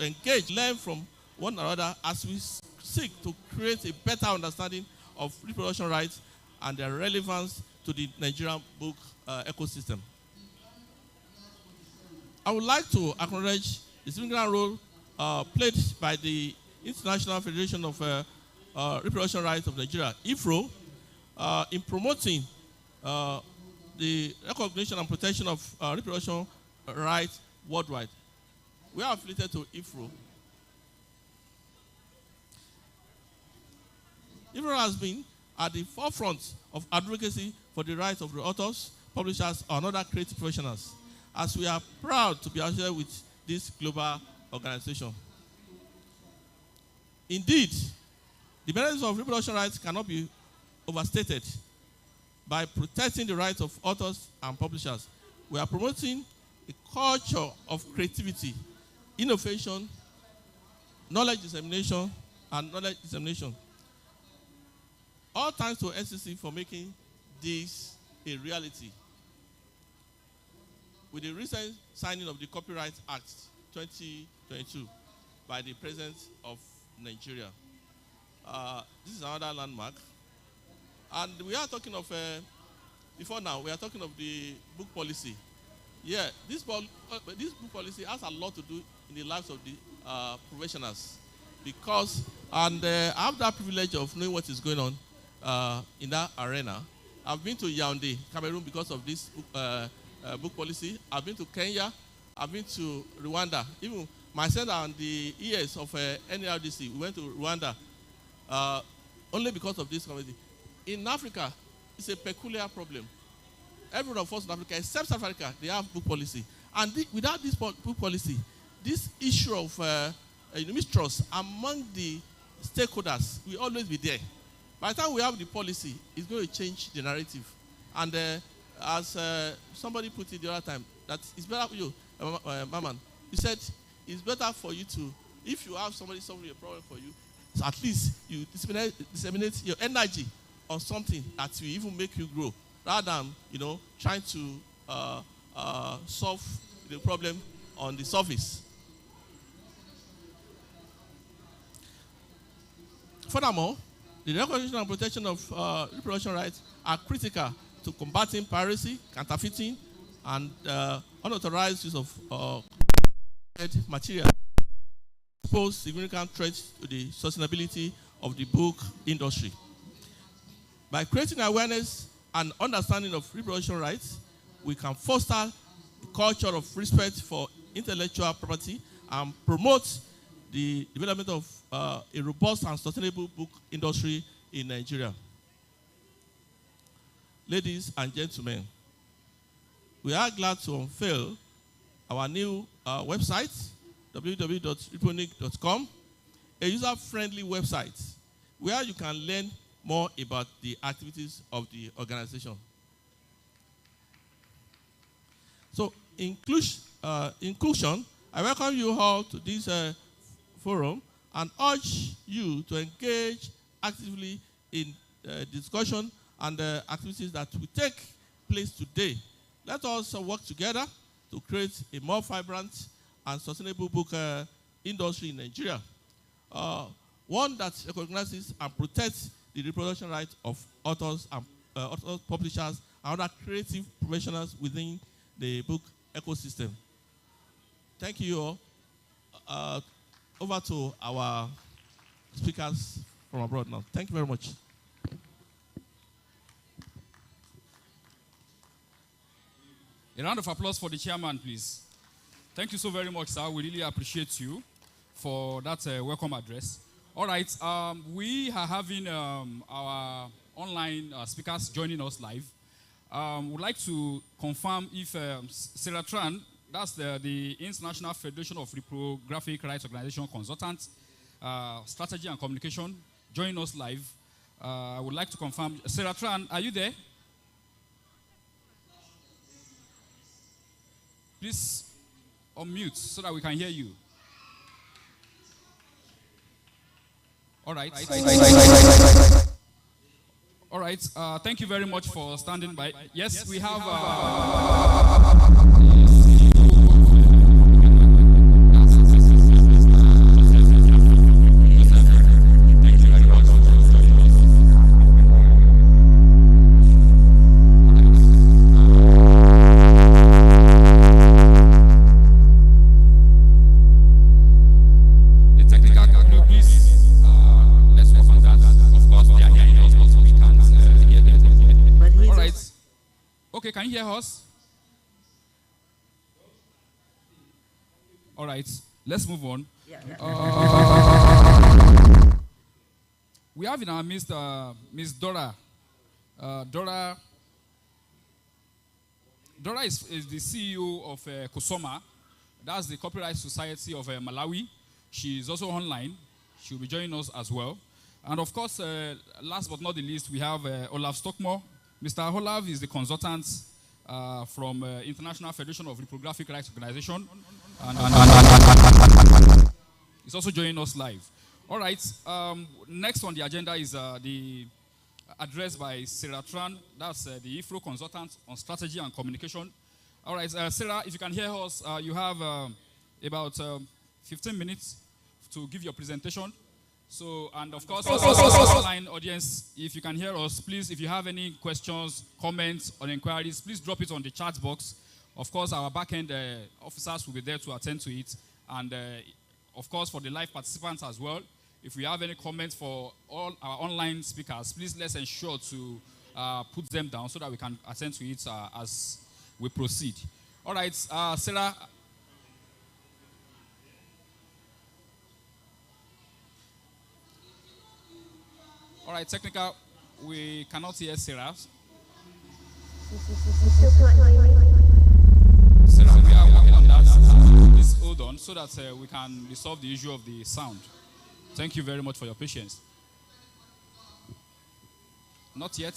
engage, learn from one another as we seek to create a better understanding of reproduction rights and their relevance to the Nigerian book ecosystem. I would like to acknowledge the significant role played by the International Federation of Reproduction Rights of Nigeria, IFRO, in promoting the recognition and protection of reproduction rights worldwide. We are affiliated to IFRO. IFRO has been at the forefront of advocacy for the rights of the authors, publishers, and other creative professionals, as we are proud to be associated with this global organization. Indeed, the benefits of reproduction rights cannot be overstated. By protecting the rights of authors and publishers, we are promoting a culture of creativity, innovation, knowledge dissemination, and knowledge dissemination. All thanks to SEC for making this a reality. With the recent signing of the Copyright Act 2022 by the President of Nigeria. This is another landmark. And we are talking of, before now, we are talking of the book policy. Yeah, this book policy has a lot to do in the lives of the professionals. Because, and I have that privilege of knowing what is going on in that arena. I've been to Yaoundé, Cameroon, because of this book policy. I've been to Kenya. I've been to Rwanda. Even myself and the ES of NRDC, we went to Rwanda only because of this committee. In Africa, it's a peculiar problem. Every one of us in Africa, except South Africa, they have book policy. And without this book policy, this issue of mistrust among the stakeholders will always be there. By the time we have the policy, it's going to change the narrative. And as somebody put it the other time, that it's better for you, Maman, you said it's better for you to, if you have somebody solving a problem for you, so at least you disseminate your energy on something that will even make you grow, rather than, trying to solve the problem on the surface. Furthermore, the recognition and protection of reproduction rights are critical to combating piracy, counterfeiting, and unauthorized use of material. Pose significant threats to the sustainability of the book industry. By creating awareness and understanding of reproduction rights, we can foster a culture of respect for intellectual property and promote the development of a robust and sustainable book industry in Nigeria. Ladies and gentlemen, we are glad to unveil our new website, www.repronig.com, a user-friendly website where you can learn more about the activities of the organization. So, in conclusion, I welcome you all to this forum and urge you to engage actively in discussion and activities that will take place today. Let us work together to create a more vibrant and sustainable book industry in Nigeria. One that recognizes and protects the reproduction rights of authors and publishers and other creative professionals within the book ecosystem. Thank you all. Over to our speakers from abroad now. Thank you very much. A round of applause for the chairman, please. Thank you so very much, sir. We really appreciate you for that welcome address. All right, we are having our online speakers joining us live. We'd like to confirm if Sarah Tran, that's the International Federation of Reprographic Rights Organization Consultant, Strategy and Communication, joining us live. I would like to confirm, Sarah Tran, are you there? Please unmute so that we can hear you. All right. All right. Thank you very much for standing by. Yes, we have. you hear us? All right, let's move on. We have in our midst Miss Dora. Dora is the CEO of Kusoma. That's the Copyright Society of Malawi. She is also online. She will be joining us as well. And of course, last but not the least, we have Olaf Stockmore. Mr. Olaf is the consultant from International Federation of Reprographic Rights Organization. And he's also joining us live. All right, next on the agenda is the address by Sarah Tran. That's the IFRO consultant on strategy and communication. All right, Sarah, if you can hear us, you have about 15 minutes to give your presentation. So, and of course, online audience, if you can hear us, please, if you have any questions, comments, or inquiries, please drop it on the chat box. Of course, our back-end officers will be there to attend to it. And of course, for the live participants as well, if we have any comments for all our online speakers, please let's ensure to put them down so that we can attend to it as we proceed. All right, Sarah. All right, technical, we cannot hear Sarah. Sarah, we are working on that. Please hold on so that we can resolve the issue of the sound. Thank you very much for your patience. Not yet.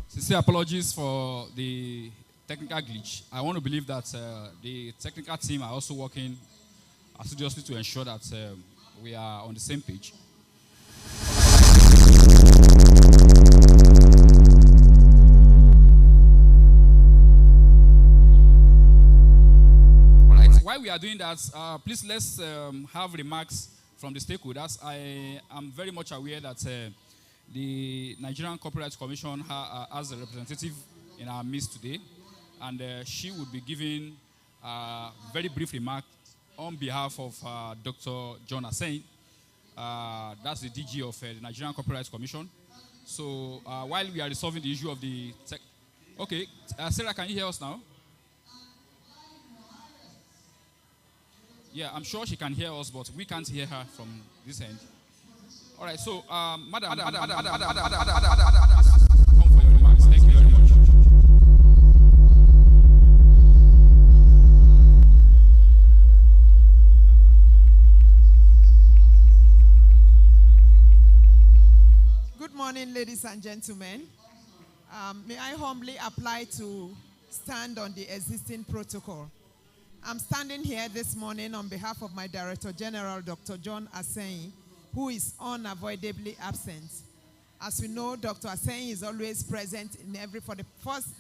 Sincere apologies for the technical glitch. I want to believe that the technical team are also working assiduously to ensure that we are on the same page. All right. While we are doing that, please let's have remarks from the stakeholders. I am very much aware that the Nigerian Copyright Commission has a representative in our midst today, and she would be giving very brief remarks on behalf of Dr. John Asen. That's the DG of the Nigerian Copyright Commission. So while we are resolving the issue of the tech... Okay, Sarah, can you hear us now? Yeah, I'm sure she can hear us, but we can't hear her from this end. All right, so, Madam, come for your remarks. Thank you very much. Good morning, ladies and gentlemen. May I humbly apply to stand on the existing protocol. I'm standing here this morning on behalf of my Director General, Dr. John Asen, who is unavoidably absent. As we know, Dr. Asen is always present for the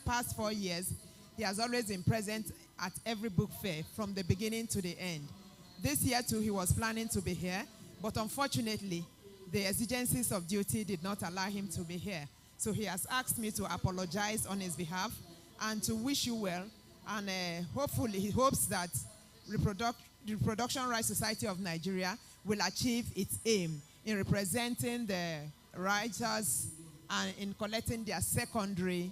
past 4 years. He has always been present at every book fair from the beginning to the end. This year too, he was planning to be here, but unfortunately, the exigencies of duty did not allow him to be here. So he has asked me to apologize on his behalf and to wish you well. And hopefully, he hopes that the Reproduction Rights Society of Nigeria will achieve its aim in representing the writers and in collecting their secondary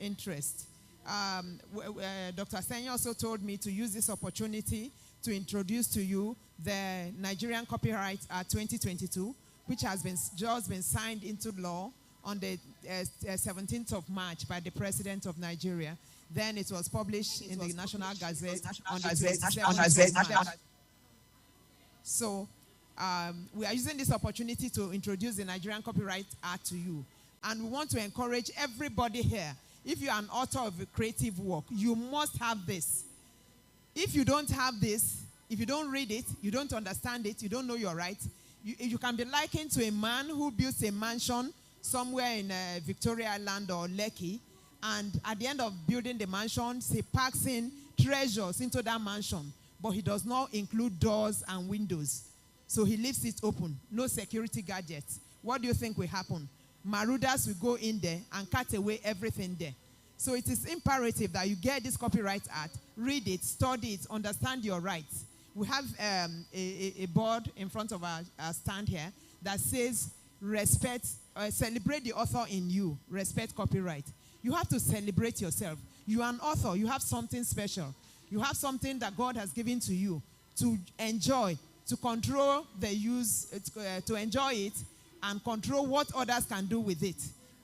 interest. Dr. Asen also told me to use this opportunity to introduce to you the Nigerian Copyright Act 2022, which has just been signed into law on the 17th of March by the President of Nigeria. Then it was published in the National Gazette on the 27th of March. So we are using this opportunity to introduce the Nigerian Copyright Act to you. And we want to encourage everybody here. If you are an author of a creative work, you must have this. If you don't have this, if you don't read it, you don't understand it, you don't know your rights, you can be likened to a man who builds a mansion somewhere in Victoria Island or Lekki, and at the end of building the mansion, he packs in treasures into that mansion, but he does not include doors and windows. So he leaves it open, no security gadgets. What do you think will happen? Marauders will go in there and cut away everything there. So it is imperative that you get this Copyright Act, read it, study it, understand your rights. We have a board in front of our stand here that says respect, celebrate the author in you, respect copyright. You have to celebrate yourself. You are an author, you have something special. You have something that God has given to you to enjoy, to control the use, to enjoy it and control what others can do with it.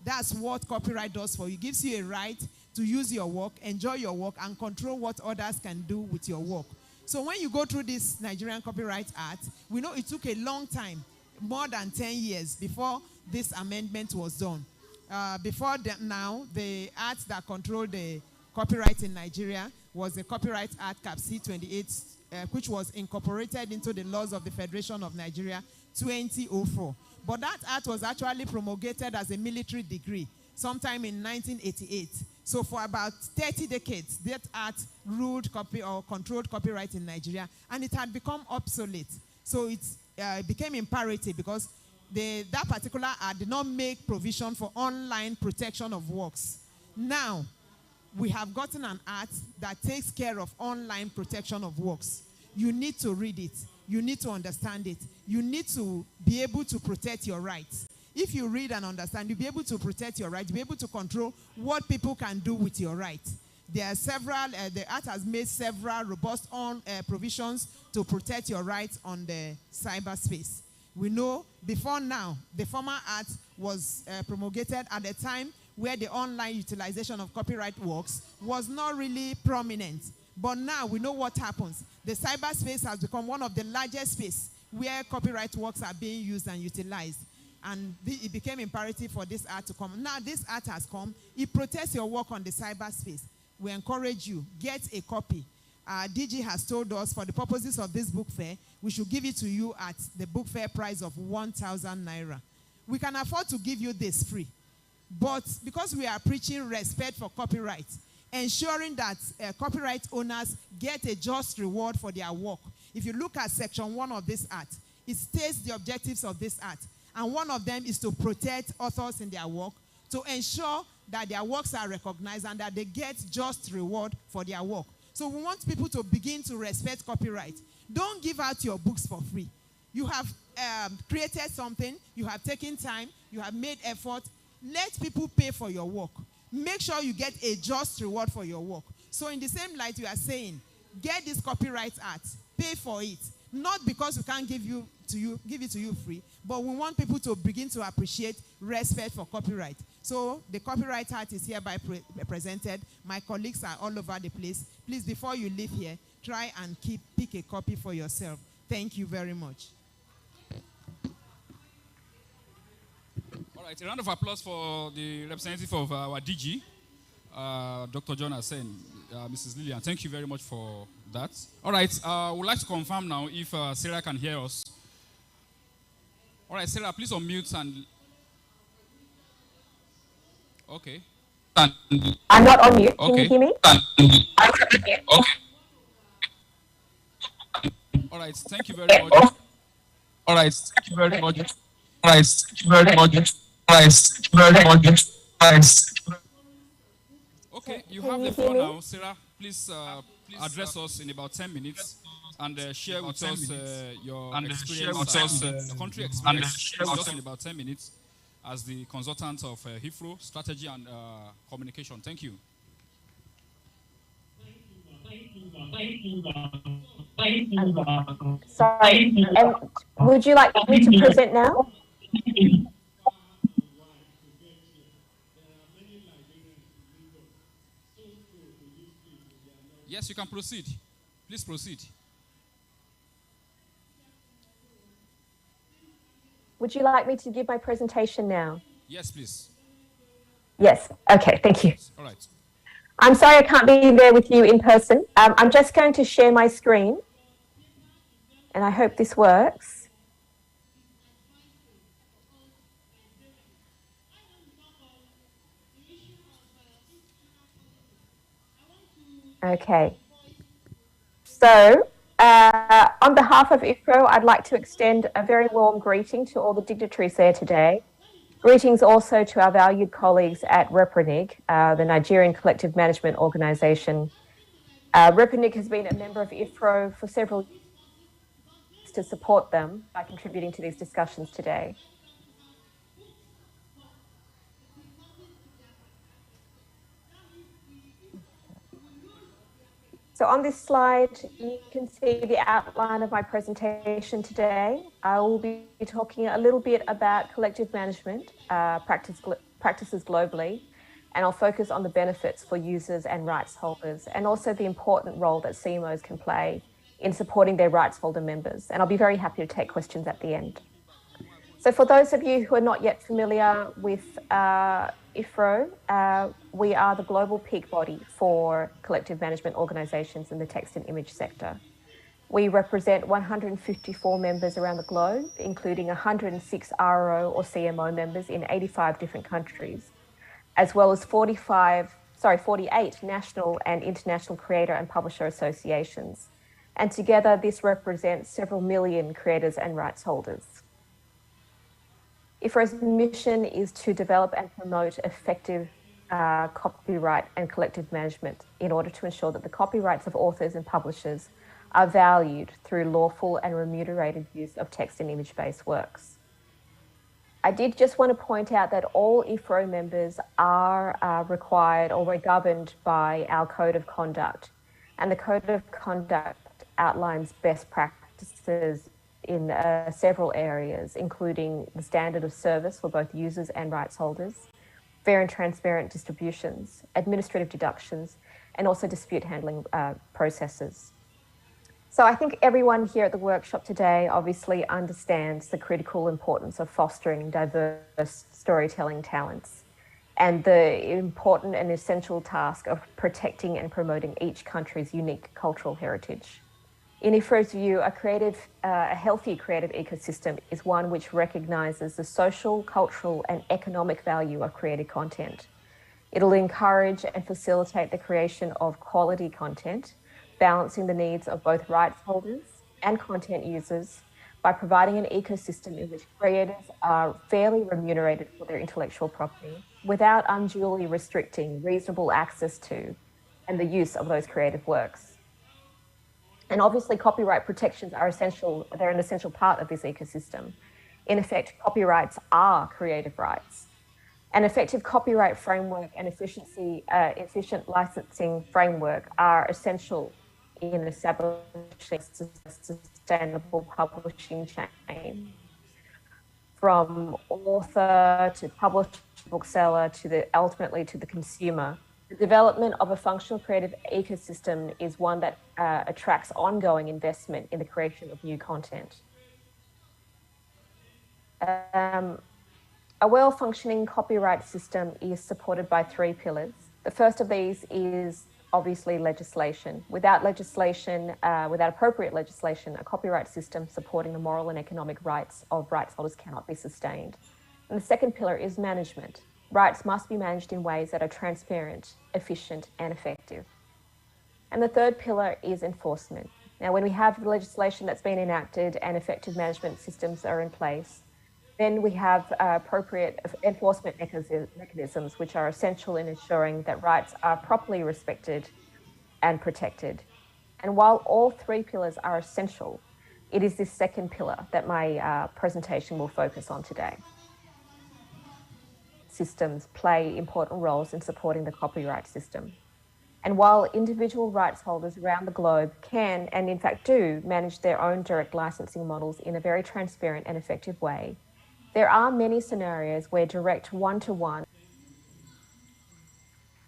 That's what copyright does for you. It gives you a right to use your work, enjoy your work, and control what others can do with your work. So when you go through this Nigerian Copyright Act, we know it took a long time, more than 10 years before this amendment was done. Before that now, the act that controlled the copyright in Nigeria was the Copyright Act Cap C-28, which was incorporated into the laws of the Federation of Nigeria 2004. But that act was actually promulgated as a military degree sometime in 1988. So for about 30 decades, that act ruled or controlled copyright in Nigeria, and it had become obsolete. So it became imperative because that particular act did not make provision for online protection of works. Now, we have gotten an act that takes care of online protection of works. You need to read it. You need to understand it. You need to be able to protect your rights. If you read and understand, you'll be able to protect your rights, be able to control what people can do with your rights. There are several, the act has made several robust provisions to protect your rights on the cyberspace. We know before now, the former act was promulgated at a time where the online utilization of copyright works was not really prominent. But now we know what happens. The cyberspace has become one of the largest spaces where copyright works are being used and utilized. And it became imperative for this act to come. Now this act has come. It protects your work on the cyberspace. We encourage you, get a copy. DG has told us for the purposes of this book fair, we should give it to you at the book fair price of 1,000 naira. We can afford to give you this free. But because we are preaching respect for copyright, ensuring that copyright owners get a just reward for their work. If you look at section 1 of this act, it states the objectives of this act. And one of them is to protect authors in their work, to ensure that their works are recognized and that they get just reward for their work. So we want people to begin to respect copyright. Don't give out your books for free. You have created something, you have taken time, you have made effort. Let people pay for your work. Make sure you get a just reward for your work. So in the same light, we are saying, get this Copyright Act, pay for it. Not because we can't give it to you free, but we want people to begin to appreciate respect for copyright. So the Copyright Act is hereby presented. My colleagues are all over the place. Please, before you leave here, try and pick a copy for yourself. Thank you very much. All right, a round of applause for the representative of our DG, Dr. John Asen, Mrs. Lillian. Thank you very much for that. All right, we'd like to confirm now if Sarah can hear us. All right, Sarah, please unmute and... Okay. I'm not on mute. Can okay. you hear me? Okay. All right, thank you very much. All right, thank you very much. All right, thank you very much. All right, thank you very much. All right. Okay, you have the floor now, Sarah. Please address us in about 10 minutes and share with us your experience, your country experience just in about 10 minutes as the consultant of HIFRO, Strategy and Communication. Thank you. Sorry, would you like me to present now? Yes, you can proceed. Please proceed. Would you like me to give my presentation now? Yes, please. Yes. Okay, thank you. All right. I'm sorry I can't be there with you in person. I'm just going to share my screen, and I hope this works. Okay. So, on behalf of IFRO, I'd like to extend a very warm greeting to all the dignitaries there today. Greetings also to our valued colleagues at REPRODUCTION, the Nigerian Collective Management Organization. REPRODUCTION has been a member of IFRO for several years to support them by contributing to these discussions today. So on this slide, you can see the outline of my presentation today. I will be talking a little bit about collective management practices globally, and I'll focus on the benefits for users and rights holders, and also the important role that CMOs can play in supporting their rights holder members. And I'll be very happy to take questions at the end. So for those of you who are not yet familiar with IFRO, we are the global peak body for collective management organizations in the text and image sector. We represent 154 members around the globe, including 106 RO or CMO members in 85 different countries, as well as 48 national and international creator and publisher associations. And together, this represents several million creators and rights holders. IFRO's mission is to develop and promote effective copyright and collective management in order to ensure that the copyrights of authors and publishers are valued through lawful and remunerated use of text and image-based works. I did just want to point out that all IFRO members are required or we're governed by our Code of Conduct. And the Code of Conduct outlines best practices in several areas, including the standard of service for both users and rights holders, fair and transparent distributions, administrative deductions, and also dispute handling processes. So I think everyone here at the workshop today obviously understands the critical importance of fostering diverse storytelling talents and the important and essential task of protecting and promoting each country's unique cultural heritage. In IFRO's view, a healthy creative ecosystem is one which recognizes the social, cultural, and economic value of created content. It'll encourage and facilitate the creation of quality content, balancing the needs of both rights holders and content users by providing an ecosystem in which creators are fairly remunerated for their intellectual property without unduly restricting reasonable access to and the use of those creative works. And obviously, copyright protections are essential. They're an essential part of this ecosystem. In effect, copyrights are creative rights. An effective copyright framework and efficient licensing framework are essential in establishing a sustainable publishing chain, from author to publisher, bookseller, ultimately to the consumer. The development of a functional creative ecosystem is one that attracts ongoing investment in the creation of new content. A well-functioning copyright system is supported by three pillars. The first of these is obviously legislation. Without appropriate legislation, a copyright system supporting the moral and economic rights of rights holders cannot be sustained. And the second pillar is management. Rights must be managed in ways that are transparent, efficient, and effective. And the third pillar is enforcement. Now, when we have the legislation that's been enacted and effective management systems are in place, then we have appropriate enforcement mechanisms which are essential in ensuring that rights are properly respected and protected. And while all three pillars are essential, it is this second pillar that my presentation will focus on today. Systems play important roles in supporting the copyright system. And while individual rights holders around the globe can, and in fact do, manage their own direct licensing models in a very transparent and effective way, there are many scenarios where direct one-to-one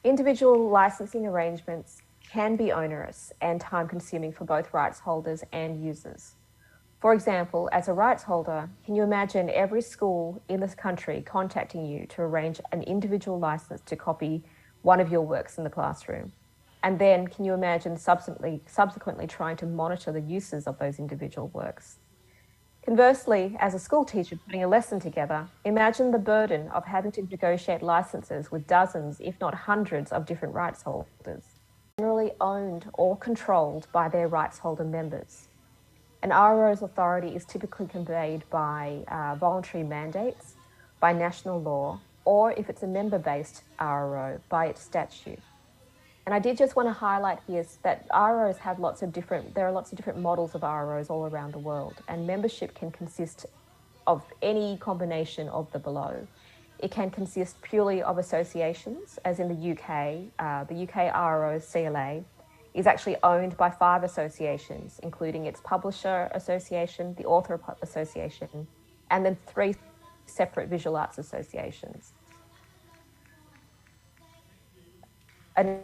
individual licensing arrangements can be onerous and time-consuming for both rights holders and users. For example, as a rights holder, can you imagine every school in this country contacting you to arrange an individual license to copy one of your works in the classroom? And then can you imagine subsequently trying to monitor the uses of those individual works? Conversely, as a school teacher putting a lesson together, imagine the burden of having to negotiate licenses with dozens, if not hundreds, of different rights holders, generally owned or controlled by their rights holder members. An RO's authority is typically conveyed by voluntary mandates by national law, or if it's a member-based RRO, by its statute. And I did just want to highlight here that RROs have there are lots of different models of RROs all around the world, and membership can consist of any combination of the below. It can consist purely of associations, as in the UK RRO CLA is actually owned by 5 associations, including its publisher association, the author association, and then 3 separate visual arts associations. And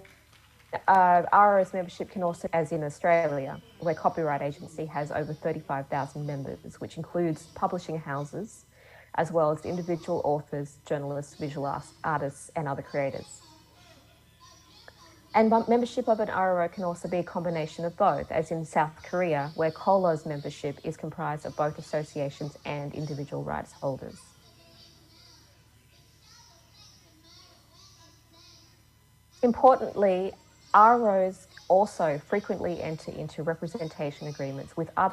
RRO's membership can also, as in Australia, where Copyright Agency has over 35,000 members, which includes publishing houses, as well as individual authors, journalists, visual artists, and other creators. And membership of an RRO can also be a combination of both, as in South Korea, where KOLO's membership is comprised of both associations and individual rights holders. Importantly, RROs also frequently enter into representation agreements with other